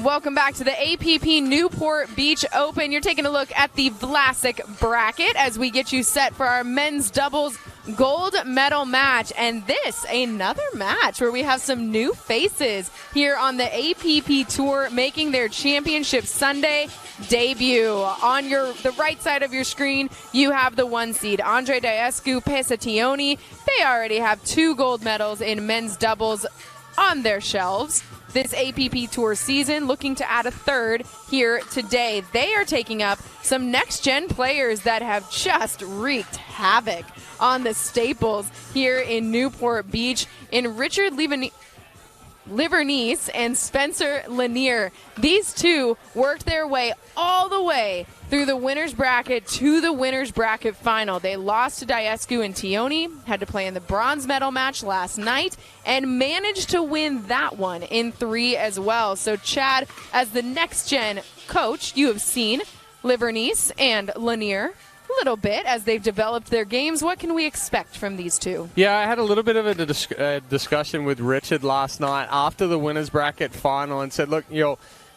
Welcome back to the APP Newport Beach Open. You're taking a look at the Vlasic bracket as we get you set for our men's doubles gold medal match. And this, another match where we have some new faces here on the APP Tour making their championship Sunday debut. On the right side of your screen, you have the 1 seed, Andrei, Daescu, Pesa, Teoni. They already have 2 gold medals in men's doubles on their shelves this APP Tour season, looking to add a 3rd here today. They are taking up some next-gen players that have just wreaked havoc on the staples here in Newport Beach in Richard Livornese and Spencer Lanier. These two worked their way all the way through the winner's bracket to the winner's bracket final. They lost to Daescu and Teoni, had to play in the bronze medal match last night, and managed to win that one in 3 as well. So Chad, as the next-gen coach, you have seen Livornese and Lanier a little bit as they've developed their games. What can we expect from these two? Yeah, I had a little bit of a discussion with Richard last night after the winner's bracket final and said, look,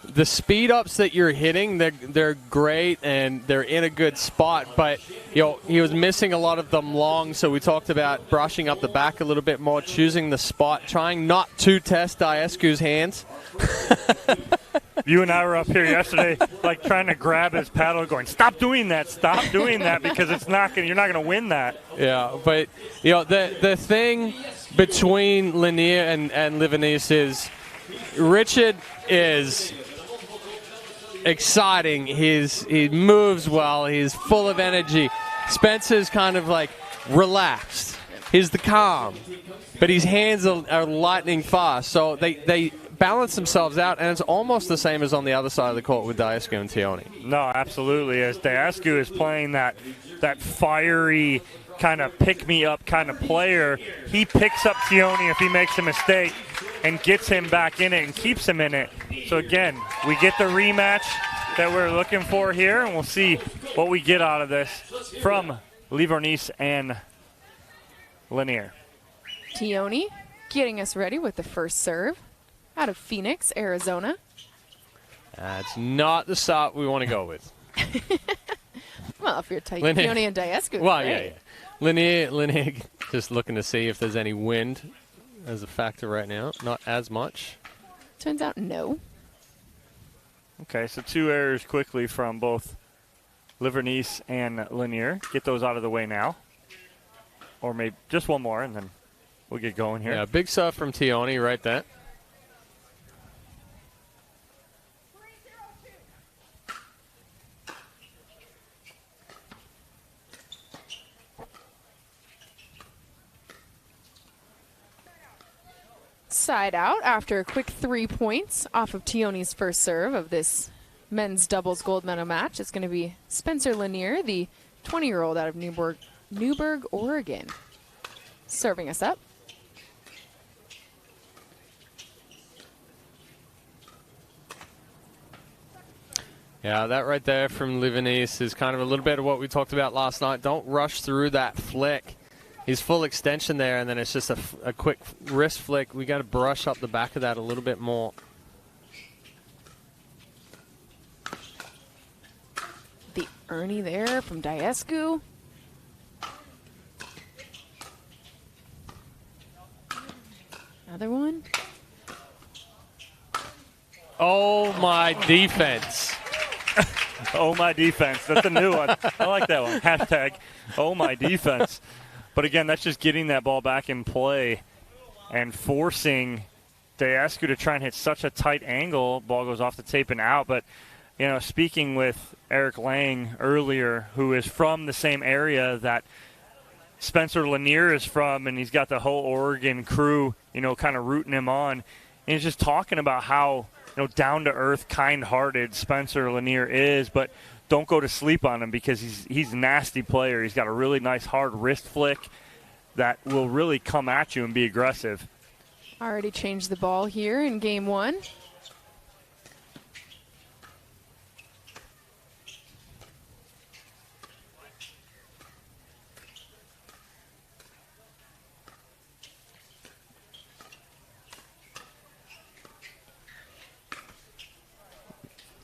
the speed ups that you're hitting, they're great and they're in a good spot, but he was missing a lot of them long, so we talked about brushing up the back a little bit more, choosing the spot, trying not to test Daescu's hands. You and I were up here yesterday, like trying to grab his paddle, going, "Stop doing that! Stop doing that!" Because you're not gonna win that. Yeah, but the thing between Lanier and Livornese is Richard is exciting. He moves well. He's full of energy. Spencer's kind of like relaxed. He's the calm, but his hands are lightning fast. So they balance themselves out, and it's almost the same as on the other side of the court with Daescu and Teoni. No, absolutely. As Daescu is playing that fiery kind of pick-me-up kind of player, he picks up Teoni if he makes a mistake and gets him back in it and keeps him in it. So, again, we get the rematch that we're looking for here, and we'll see what we get out of this from Livornese and Lanier. Teoni getting us ready with the first serve out of Phoenix, Arizona. That's not the start we want to go with. Well, if you're tight, Teoni and Daescu. Well, yeah. Lanier just looking to see if there's any wind as a factor right now. Not as much. Turns out no. Okay, so 2 errors quickly from both Livornese and Lanier. Get those out of the way now. Or maybe just one more, and then we'll get going here. Yeah, big stuff from Teoni right there. Side out after a quick 3 points off of Teoni's first serve of this men's doubles gold medal match. It's going to be Spencer Lanier, the 20-year-old out of Newberg, Oregon, serving us up. Yeah, that right there from Livornese is kind of a little bit of what we talked about last night. Don't rush through that flick. He's full extension there, and then it's just a quick wrist flick. We got to brush up the back of that a little bit more. The Ernie there from Daescu. Another one. Oh, my defense. Oh, my defense. That's a new one. I like that one. Hashtag, oh, my defense. But, again, that's just getting that ball back in play and forcing Daescu to try and hit such a tight angle. Ball goes off the tape and out. But, speaking with Eric Lang earlier, who is from the same area that Spencer Lanier is from, and he's got the whole Oregon crew, kind of rooting him on. And he's just talking about how, down-to-earth, kind-hearted Spencer Lanier is, but don't go to sleep on him because he's a nasty player. He's got a really nice hard wrist flick that will really come at you and be aggressive. Already changed the ball here in game 1.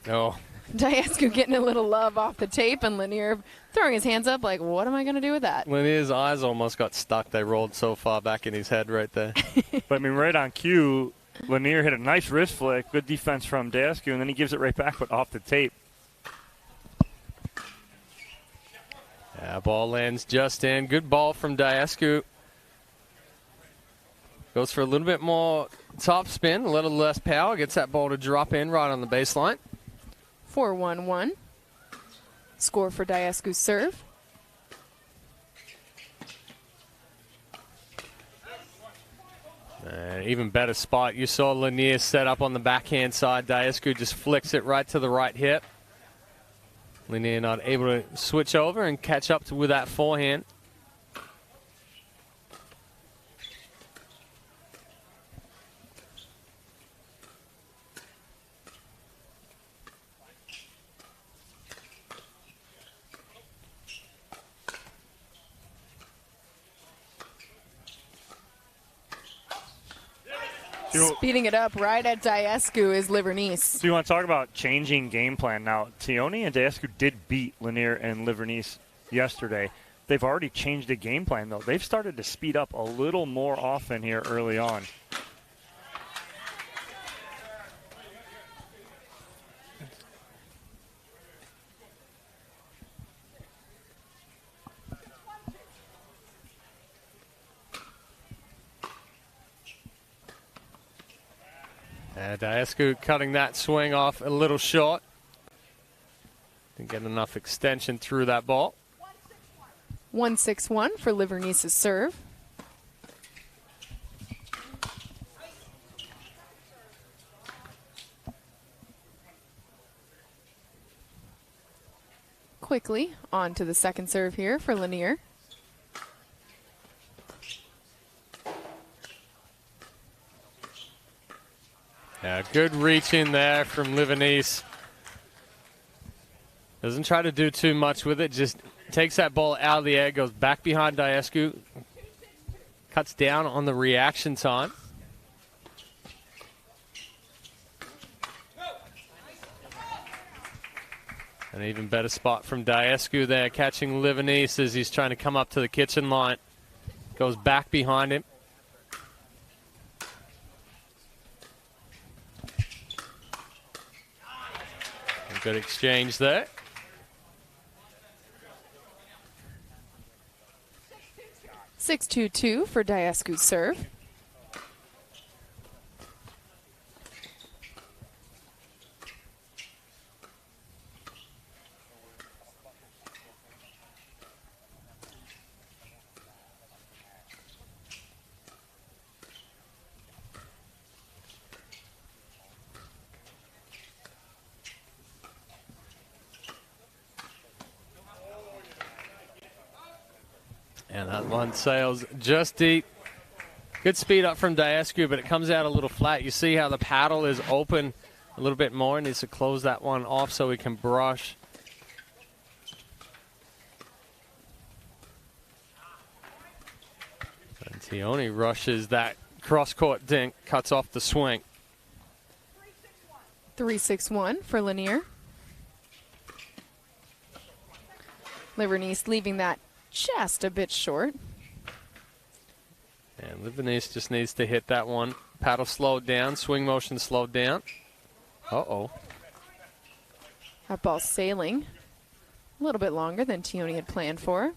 Oh, Daescu getting a little love off the tape, and Lanier throwing his hands up like, what am I going to do with that? Lanier's eyes almost got stuck. They rolled so far back in his head right there. But, I mean, right on cue, Lanier hit a nice wrist flick, good defense from Daescu, and then he gives it right back, but off the tape. Yeah, ball lands just in. Good ball from Daescu. Goes for a little bit more top spin, a little less power. Gets that ball to drop in right on the baseline. 4-1-1. Score for Daescu's serve. Even better spot. You saw Lanier set up on the backhand side. Daescu just flicks it right to the right hip. Lanier not able to switch over and catch up with that forehand. Speeding it up right at Daescu is Livornese. So you want to talk about changing game plan. Now, Teoni and Daescu did beat Lanier and Livornese yesterday. They've already changed the game plan, though. They've started to speed up a little more often here early on. Daescu cutting that swing off a little short. Didn't get enough extension through that ball. 1-6-1 for Livornese's serve. Quickly on to the second serve here for Lanier. Yeah, good reach in there from Livornese. Doesn't try to do too much with it, just takes that ball out of the air, goes back behind Daescu, cuts down on the reaction time. An even better spot from Daescu there, catching Livornese as he's trying to come up to the kitchen line. Goes back behind him. Good exchange there. Six 2-2 for Daescu's serve. And that one sails just deep. Good speed up from Daescu, but it comes out a little flat. You see how the paddle is open a little bit more. Needs to close that one off so he can brush. And Teoni rushes that cross-court dink, cuts off the swing. 3-6-1 for Lanier. Livornese leaving that just a bit short. And Livornese just needs to hit that one. Paddle slowed down, swing motion slowed down. Uh-oh. That ball sailing a little bit longer than Teoni had planned for.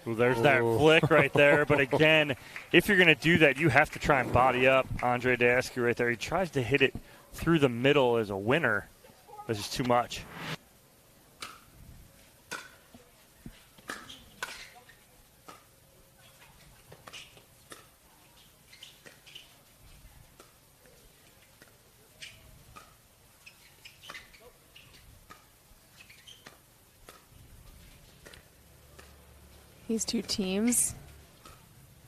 Well, there's that flick right there. But again, if you're going to do that, you have to try and body up Andrei Daescu right there. He tries to hit it through the middle as a winner. That's just too much. These two teams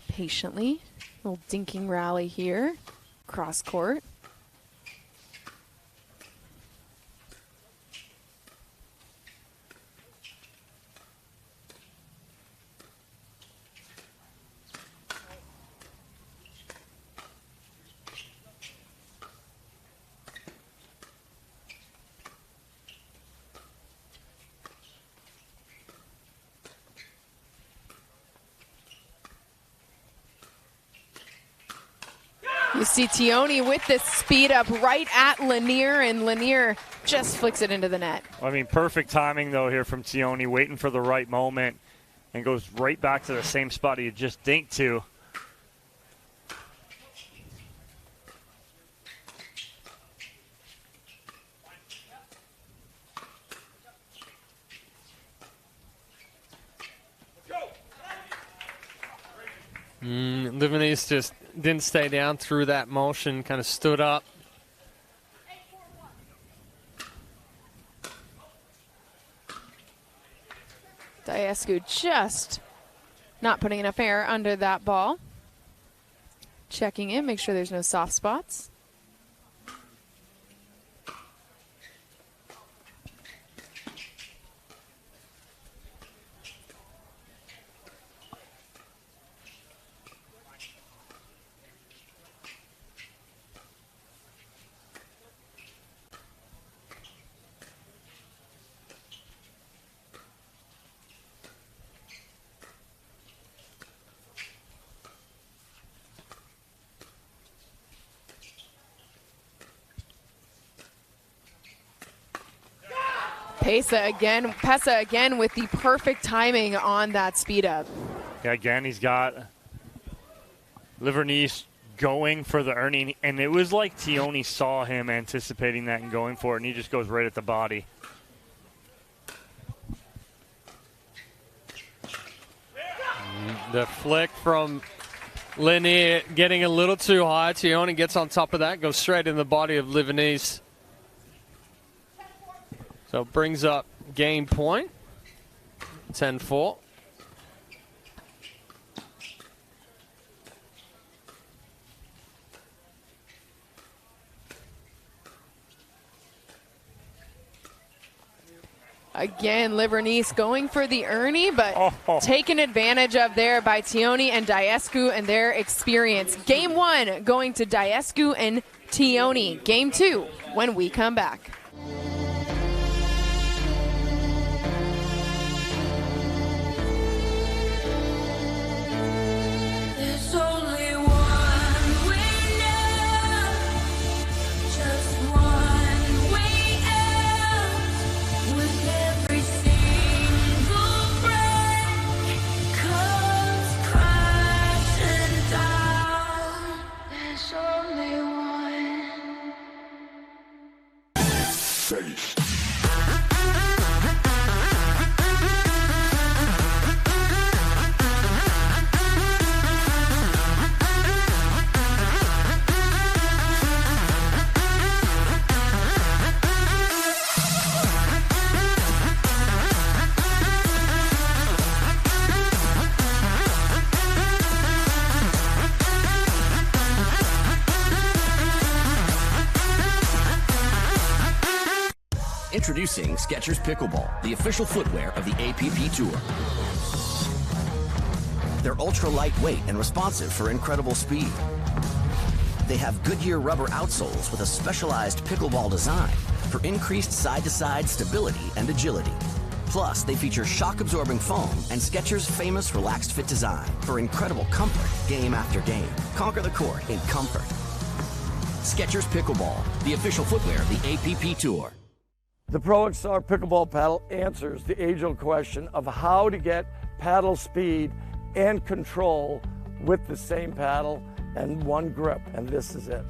patiently. Little dinking rally here. Cross court. You see Teoni with the speed up right at Lanier, and Lanier just flicks it into the net. I mean, perfect timing, though, here from Teoni, waiting for the right moment, and goes right back to the same spot he had just dinked to. Livornese just didn't stay down through that motion, kind of stood up. Daescu just not putting enough air under that ball. Checking in, make sure there's no soft spots. Pesa again with the perfect timing on that speed up. Yeah, again, he's got Livornese going for the earning, and it was like Teoni saw him anticipating that and going for it, and he just goes right at the body. The flick from Lanier getting a little too high. Teoni gets on top of that, goes straight in the body of Livornese. So brings up game point, 10-4. Again, Livornese going for the Ernie, but taken advantage of there by Teoni and Daescu and their experience. Game 1 going to Daescu and Teoni. Game 2 when we come back. Introducing Skechers Pickleball, the official footwear of the APP Tour. They're ultra lightweight and responsive for incredible speed. They have Goodyear rubber outsoles with a specialized pickleball design for increased side-to-side stability and agility. Plus, they feature shock-absorbing foam and Skechers' famous relaxed fit design for incredible comfort game after game. Conquer the court in comfort. Skechers Pickleball, the official footwear of the APP Tour. The Pro XR Pickleball paddle answers the age-old question of how to get paddle speed and control with the same paddle and one grip, and this is it.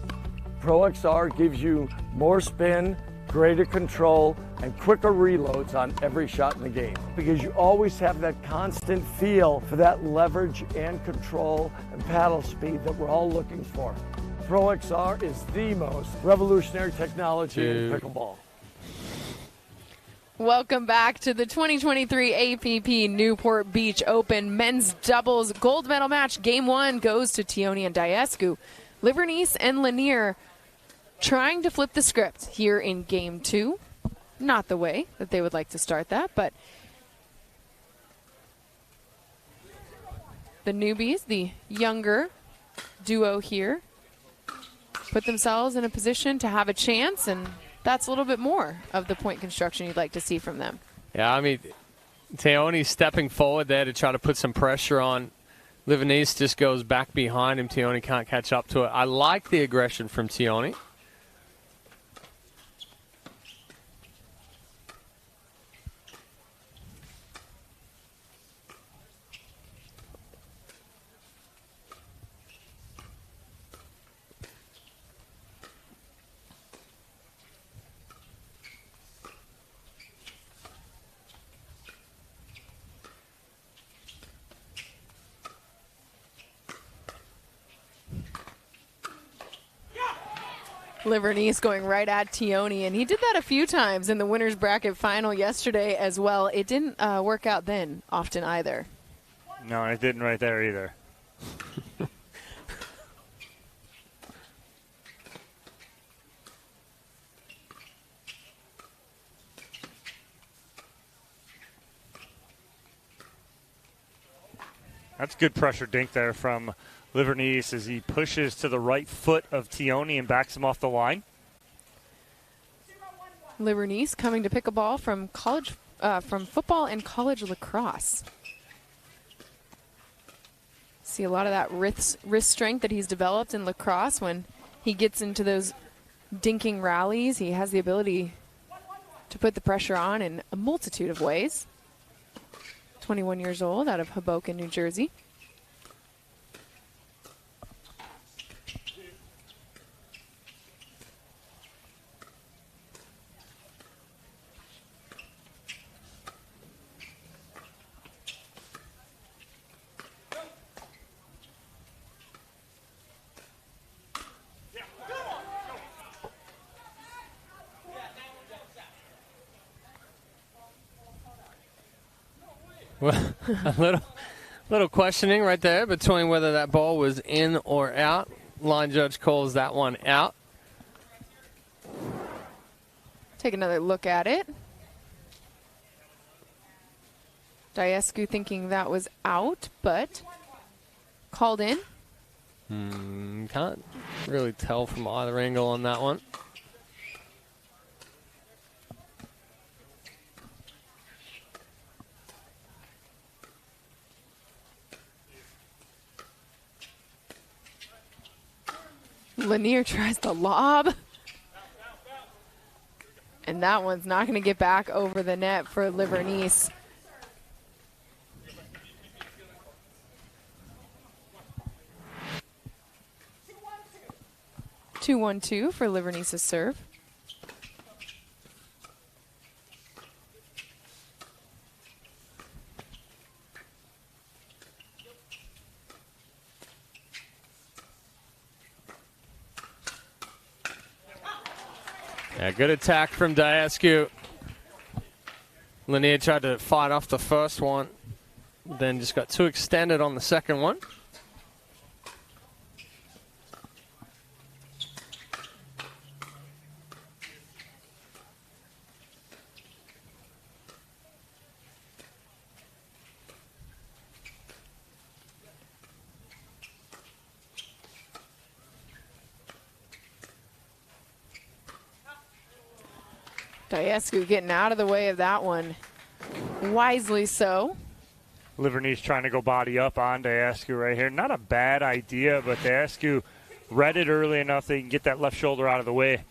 Pro XR gives you more spin, greater control, and quicker reloads on every shot in the game because you always have that constant feel for that leverage and control and paddle speed that we're all looking for. Pro XR is the most revolutionary technology in pickleball. Welcome back to the 2023 APP Newport Beach Open men's doubles gold medal match. Game 1 goes to Teoni and Daescu. Livornese and Lanier trying to flip the script here in Game 2. Not the way that they would like to start that, but the newbies, the younger duo here, put themselves in a position to have a chance, and that's a little bit more of the point construction you'd like to see from them. Yeah, I mean, Teoni stepping forward there to try to put some pressure on Livornese just goes back behind him. Teoni can't catch up to it. I like the aggression from Teoni. Livornese going right at Teoni, and he did that a few times in the winner's bracket final yesterday as well. It didn't work out then often either. No, it didn't right there either. That's good pressure dink there from Livornese as he pushes to the right foot of Teoni and backs him off the line. Livornese coming to pickleball from college, from football and college lacrosse. See a lot of that wrist strength that he's developed in lacrosse. When he gets into those dinking rallies, he has the ability to put the pressure on in a multitude of ways. 21 years old, out of Hoboken, New Jersey. Well, a little questioning right there between whether that ball was in or out. Line judge calls that one out. Take another look at it. Daescu thinking that was out, but called in. Can't really tell from either angle on that one. Lanier tries the lob. And that one's not going to get back over the net for Livornese. Two 1-2 for Livornese's serve. Yeah, good attack from Daescu. Lanier tried to fight off the first one, then just got too extended on the second one. Daescu getting out of the way of that one. Wisely so. Livornese trying to go body up on Daescu right here. Not a bad idea, but Daescu read it early enough that he can get that left shoulder out of the way.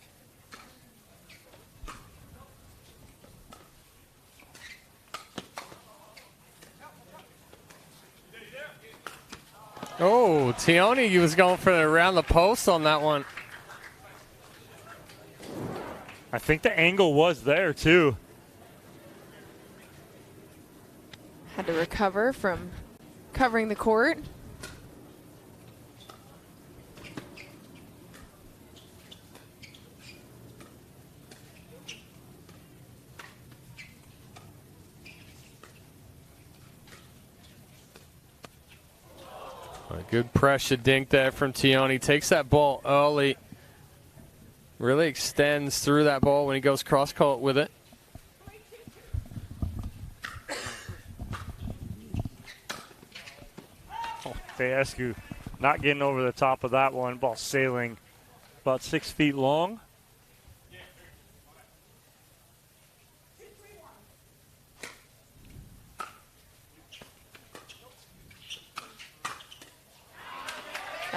Oh, Teoni was going for around the post on that one. I think the angle was there, too. Had to recover from covering the court. A good pressure dink there from Teoni. Takes that ball early. Really extends through that ball when he goes cross-court with it. Oh, Daescu not getting over the top of that one. Ball sailing about 6 feet long.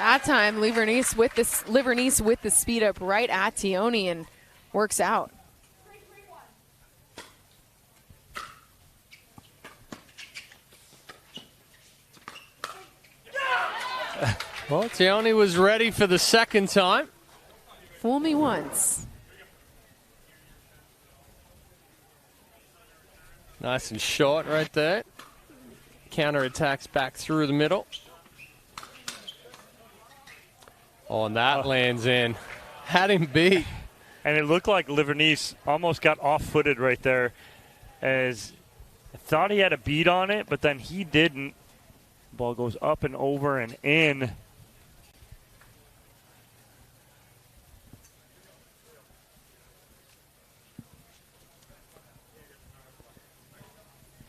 That time, Livornese with the speed up right at Teoni and works out. Well, Teoni was ready for the second time. Fool me once. Nice and short right there. Counterattacks back through the middle. Oh, and that lands in. Had him beat. And it looked like Livornese almost got off-footed right there, as I thought he had a beat on it, but then he didn't. Ball goes up and over and in.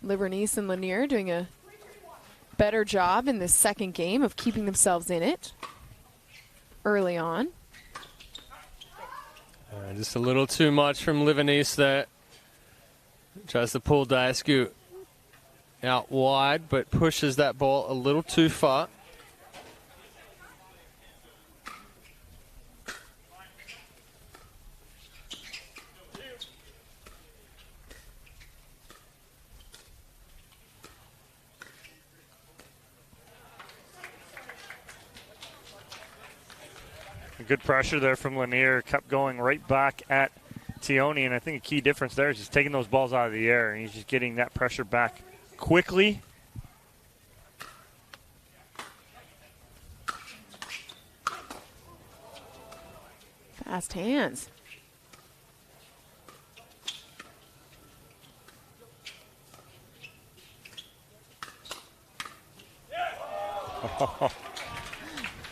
Livornese and Lanier doing a better job in this second game of keeping themselves in it early on. Just a little too much from Livornese there. Tries to pull Daescu out wide, but pushes that ball a little too far. Good pressure there from Lanier. Kept going right back at Teoni, and I think a key difference there is just taking those balls out of the air, and he's just getting that pressure back quickly. Fast hands.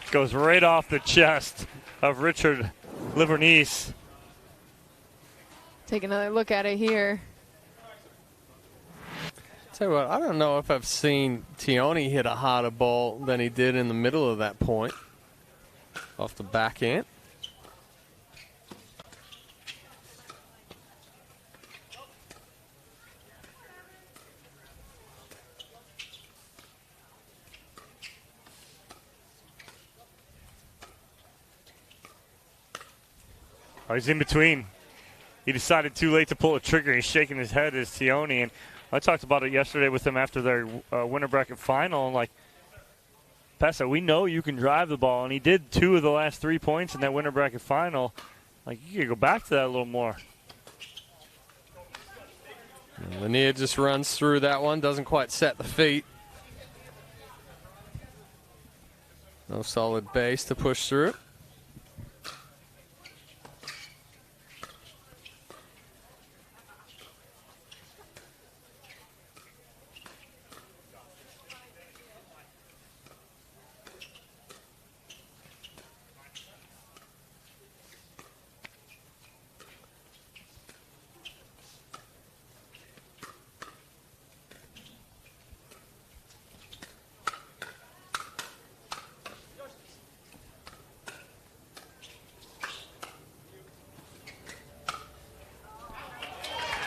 Goes right off the chest of Richard Livornese. Take another look at it here. Tell you what, I don't know if I've seen Teoni hit a harder ball than he did in the middle of that point. Off the back end. Oh, he's in between. He decided too late to pull a trigger. He's shaking his head as Teoni. And I talked about it yesterday with him after their winter bracket final. And like, Pesa, we know you can drive the ball. And he did 2 of the last 3 points in that winter bracket final. Like, you could go back to that a little more. And Lanier just runs through that one. Doesn't quite set the feet. No solid base to push through.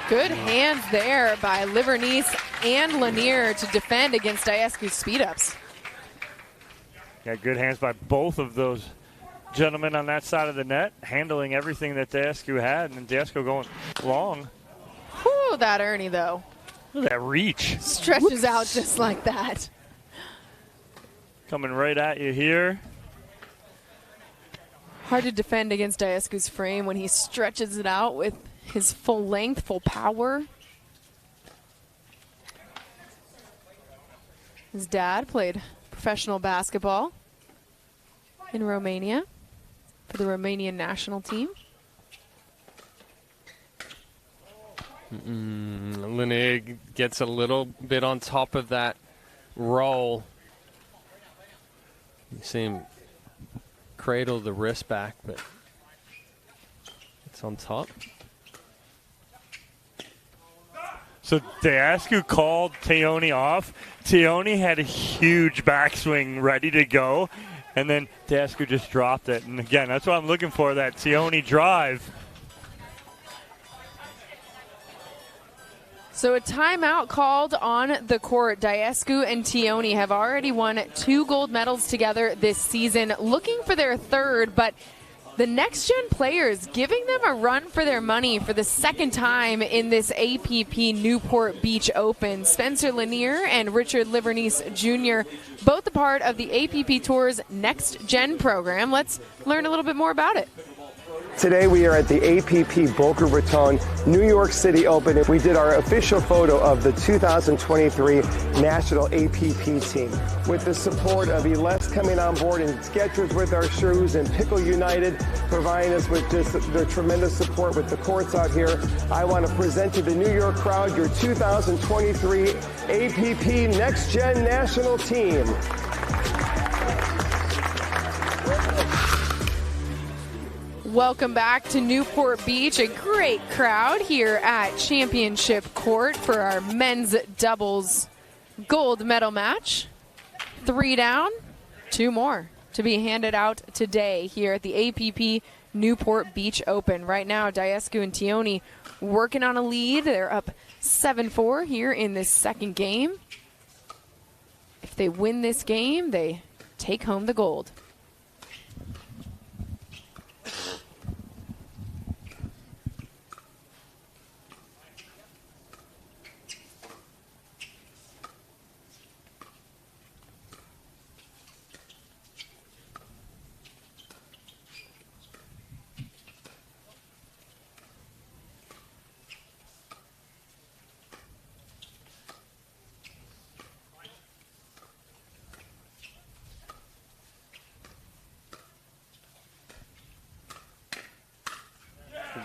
Good hands there by Livornese and Lanier to defend against Daescu's speed-ups. Yeah, good hands by both of those gentlemen on that side of the net, handling everything that Daescu had, and Daescu going long. Whew, that Ernie, though. Look at that reach. Stretches out just like that. Coming right at you here. Hard to defend against Daescu's frame when he stretches it out with his full length, full power. His dad played professional basketball in Romania for the Romanian national team. Lanier gets a little bit on top of that roll. You see him cradle the wrist back, but it's on top. So Daescu called Teoni off. Teoni had a huge backswing ready to go, and then Daescu just dropped it. And again, that's what I'm looking for, that Teoni drive. So a timeout called on the court. Daescu and Teoni have already won 2 gold medals together this season, looking for their third, but the next-gen players giving them a run for their money for the second time in this APP Newport Beach Open. Spencer Lanier and Richard Livornese Jr., both a part of the APP Tour's next-gen program. Let's learn a little bit more about it. Today we are at the APP Boca Raton New York City Open. We did our official photo of the 2023 National APP team. With the support of Eles coming on board and Skechers with our shoes and Pickle United providing us with just the tremendous support with the courts out here, I want to present to the New York crowd your 2023 APP Next Gen National Team. Welcome back to Newport Beach. A great crowd here at Championship Court for our men's doubles gold medal match. 3 down, 2 more to be handed out today here at the APP Newport Beach Open. Right now, Daescu and Teoni working on a lead. They're up 7-4 here in this second game. If they win this game, they take home the gold.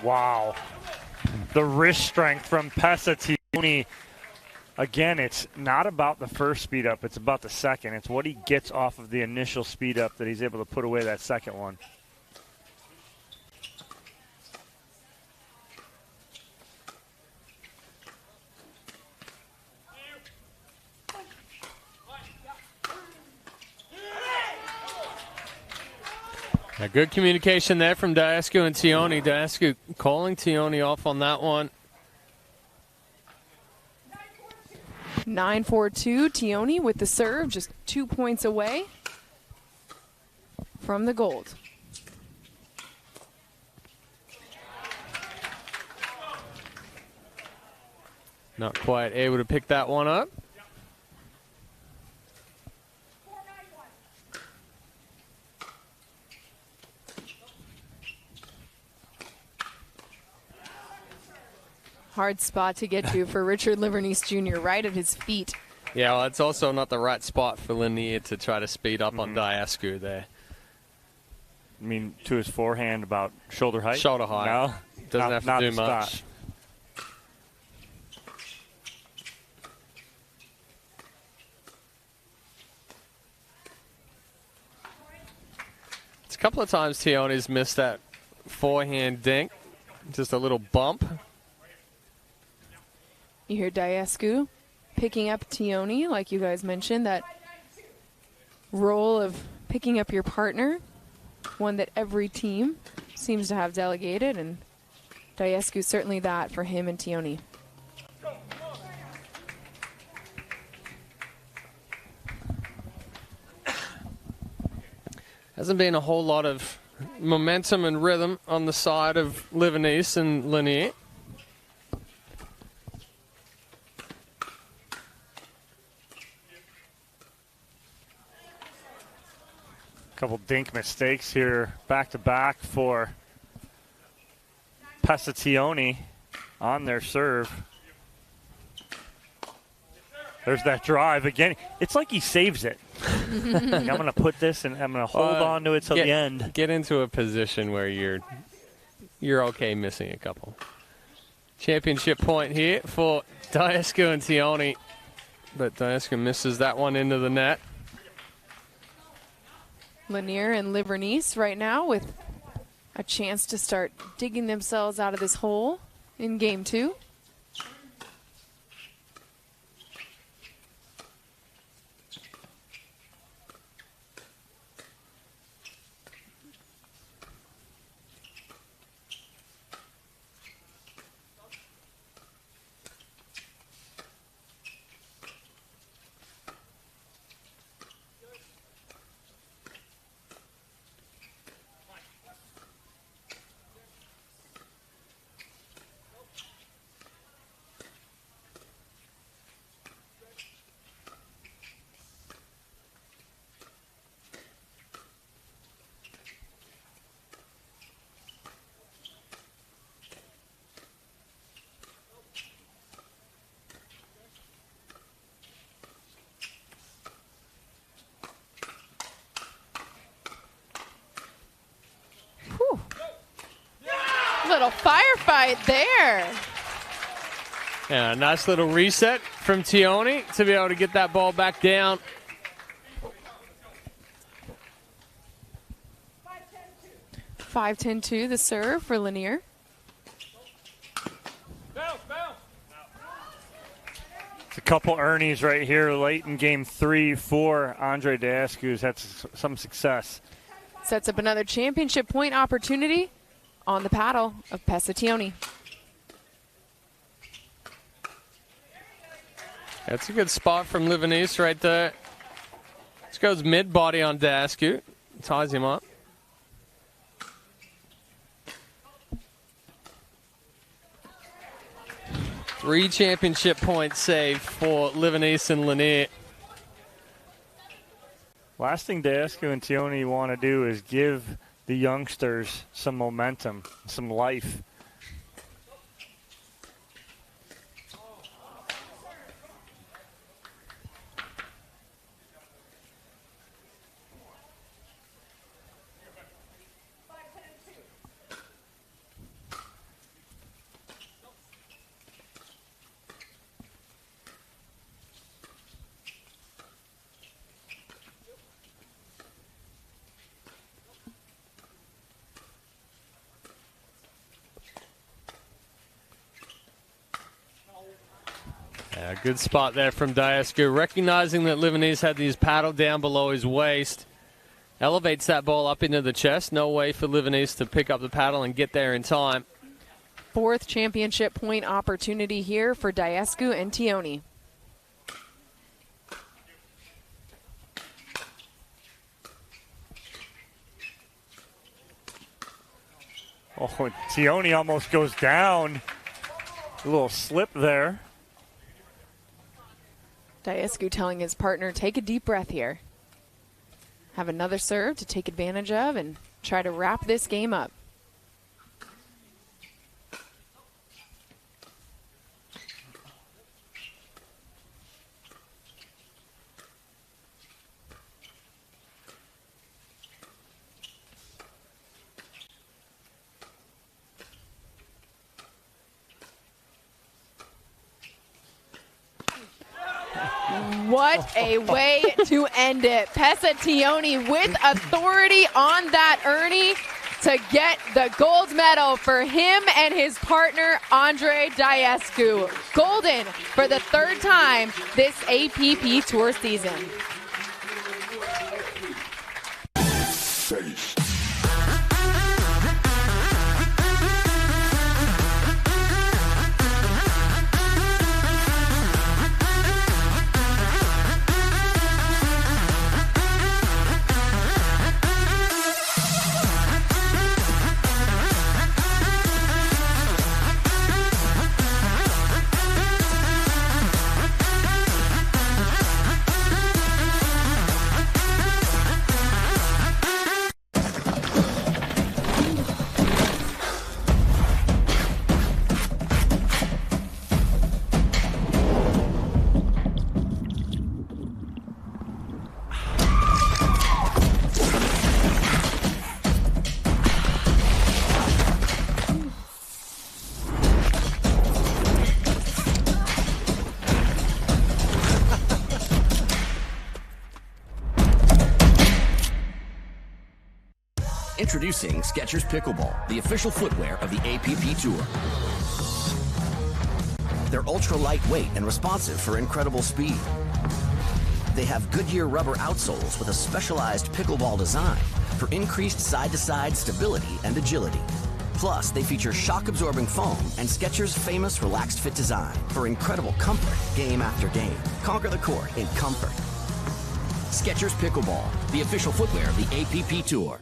Wow. The wrist strength from Pesa Teoni. Again, it's not about the first speed up. It's about the second. It's what he gets off of the initial speed up that he's able to put away that second one. A good communication there from Daescu and Teoni. Daescu calling Teoni off on that one. 9-4-2, Teoni with the serve, just 2 points away from the gold. Not quite able to pick that one up. Hard spot to get to for Richard Livornese Jr. right at his feet. Yeah, well, it's also not the right spot for Lanier to try to speed up on Daescu there. I mean, to his forehand about shoulder height? Shoulder height. No, Doesn't have to do much. Spot. It's a couple of times Teoni's missed that forehand dink. Just a little bump. You hear Daescu picking up Teoni, like you guys mentioned, that role of picking up your partner, one that every team seems to have delegated, and Daescu certainly that for him and Teoni. Hasn't been a whole lot of momentum and rhythm on the side of Livornese and Lanier. Couple dink mistakes here back-to-back for Pesa Teoni on their serve. There's that drive again. It's like he saves it. I'm going to put this and I'm going to hold on to it till the end. Get into a position where you're okay missing a couple. Championship point here for Daescu and Teoni, but Daescu misses that one into the net. Lanier and Livornese right now with a chance to start digging themselves out of this hole in game 2. little firefight there. Yeah, nice little reset from Teoni to be able to get that ball back down. 5-10-2, the serve for Lanier. It's a couple Ernies right here late in game 3 for Andrei Daescu, who's had some success. Sets up another championship point opportunity on the paddle of Pesa Teoni. That's a good spot from Livornese right there. This goes mid-body on Daescu. Ties him up. Three championship points saved for Livornese and Lanier. Last thing Daescu and Teoni want to do is give the youngsters some momentum, some life. Yeah, good spot there from Daescu. Recognizing that Livornese had these paddle down below his waist. Elevates that ball up into the chest. No way for Livornese to pick up the paddle and get there in time. Fourth championship point opportunity here for Daescu and Teoni. Oh, Teoni almost goes down. A little slip there. Daescu telling his partner, take a deep breath here. Have another serve to take advantage of and try to wrap this game up. What a way to end it. Pesa Teoni with authority on that Ernie to get the gold medal for him and his partner, Andrei Daescu. Golden for the third time this APP Tour season. Introducing Skechers Pickleball, the official footwear of the APP Tour. They're ultra lightweight and responsive for incredible speed. They have Goodyear rubber outsoles with a specialized pickleball design for increased side-to-side stability and agility. Plus, they feature shock-absorbing foam and Skechers' famous relaxed fit design for incredible comfort game after game. Conquer the court in comfort. Skechers Pickleball, the official footwear of the APP Tour.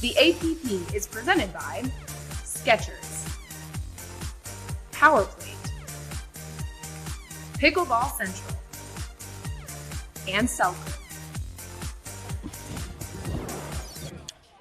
The APP is presented by Skechers, Power Plate, Pickleball Central, and Selkirk.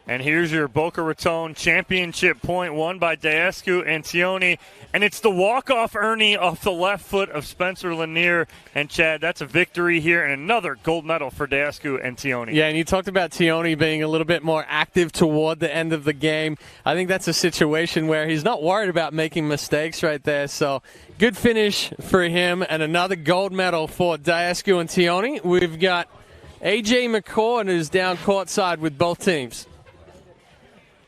And here's your Boca Raton championship point won by Daescu and Teoni. And it's the walk-off Ernie off the left foot of Spencer Lanier. And, Chad, that's a victory here and another gold medal for Daescu and Teoni. Yeah, and you talked about Teoni being a little bit more active toward the end of the game. I think that's a situation where he's not worried about making mistakes right there. So good finish for him and another gold medal for Daescu and Teoni. We've got A.J. McCord who's down courtside with both teams.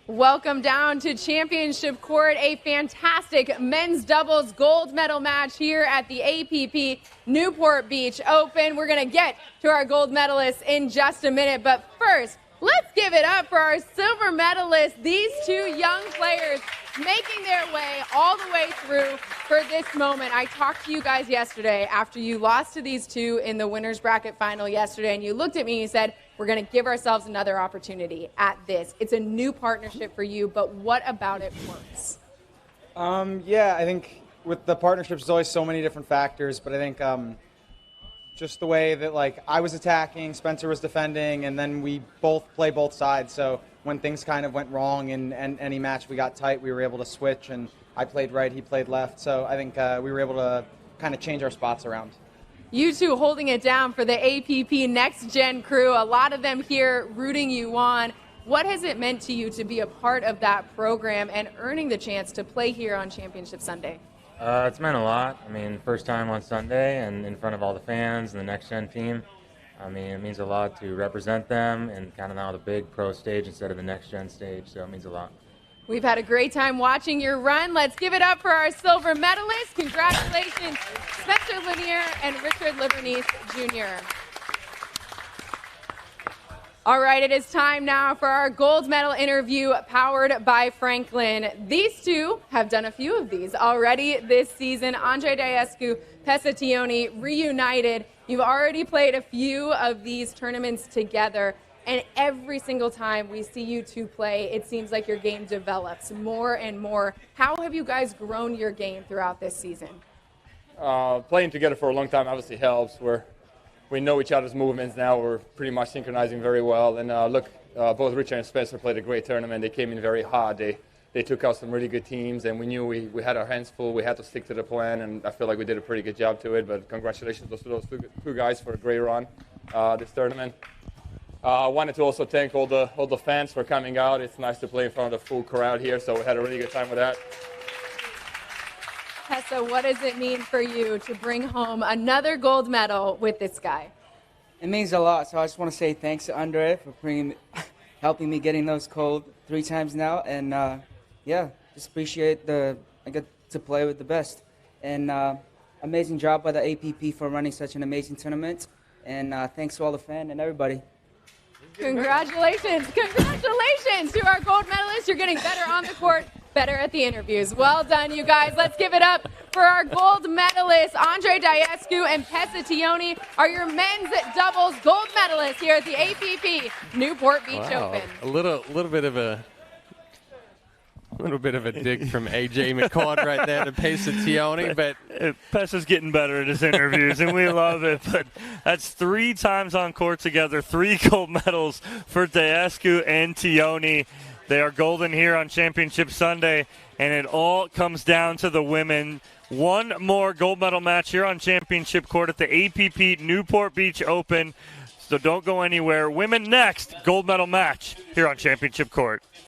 Welcome down to championship court, a fantastic men's doubles gold medal match here at the APP Newport Beach Open. We're going to get to our gold medalists in just a minute, but first, let's give it up for our silver medalists, these two young players making their way all the way through for this moment. I talked to you guys yesterday after you lost to these two in the winner's bracket final yesterday, and you looked at me and you said, we're going to give ourselves another opportunity at this. It's a new partnership for you, but what about it works? Yeah, I think with the partnerships, there's always so many different factors, but I think just the way that, like, I was attacking, Spencer was defending, and then we both play both sides. So when things kind of went wrong in any match, we got tight, we were able to switch, and I played right, he played left. So I think we were able to kind of change our spots around. You two holding it down for the APP Next Gen crew, a lot of them here rooting you on. What has it meant to you to be a part of that program and earning the chance to play here on Championship Sunday? It's meant a lot. I mean, first time on Sunday and in front of all the fans and the Next Gen team. I mean, it means a lot to represent them and kind of now the big pro stage instead of the Next Gen stage, so it means a lot. We've had a great time watching your run. Let's give it up for our silver medalists. Congratulations, Spencer Lanier and Richard Livornese Jr. All right, it is time now for our gold medal interview powered by Franklin. These two have done a few of these already this season. Andrei, Daescu, Pesa, Teoni reunited. You've already played a few of these tournaments together. And every single time we see you two play, it seems like your game develops more and more. How have you guys grown your game throughout this season? Playing together for a long time obviously helps. We know each other's movements now. We're pretty much synchronizing very well. And both Richard and Spencer played a great tournament. They came in very hard. They took out some really good teams, and we knew we had our hands full. We had to stick to the plan, and I feel like we did a pretty good job to it. But congratulations to those two guys for a great run this tournament. I wanted to also thank all the fans for coming out. It's nice to play in front of the full crowd here, so we had a really good time with that. Pesa, what does it mean for you to bring home another gold medal with this guy? It means a lot, so I just want to say thanks to Andrei for helping me getting those gold 3 times now, and yeah, just appreciate I get to play with the best. And amazing job by the APP for running such an amazing tournament, and thanks to all the fans and everybody. Congratulations. Congratulations to our gold medalists. You're getting better on the court, better at the interviews. Well done, you guys. Let's give it up for our gold medalists. Andrei, Daescu and Pesa Teoni are your men's doubles gold medalists here at the APP Newport Beach Open. A little bit of a dig from A.J. McCord right there to Pesa Teoni, but Pesa's getting better at his interviews, and we love it. But that's 3 times on court together, 3 gold medals for Daescu and Teoni. They are golden here on Championship Sunday, and it all comes down to the women. One more gold medal match here on Championship Court at the APP Newport Beach Open. So don't go anywhere. Women next, gold medal match here on Championship Court.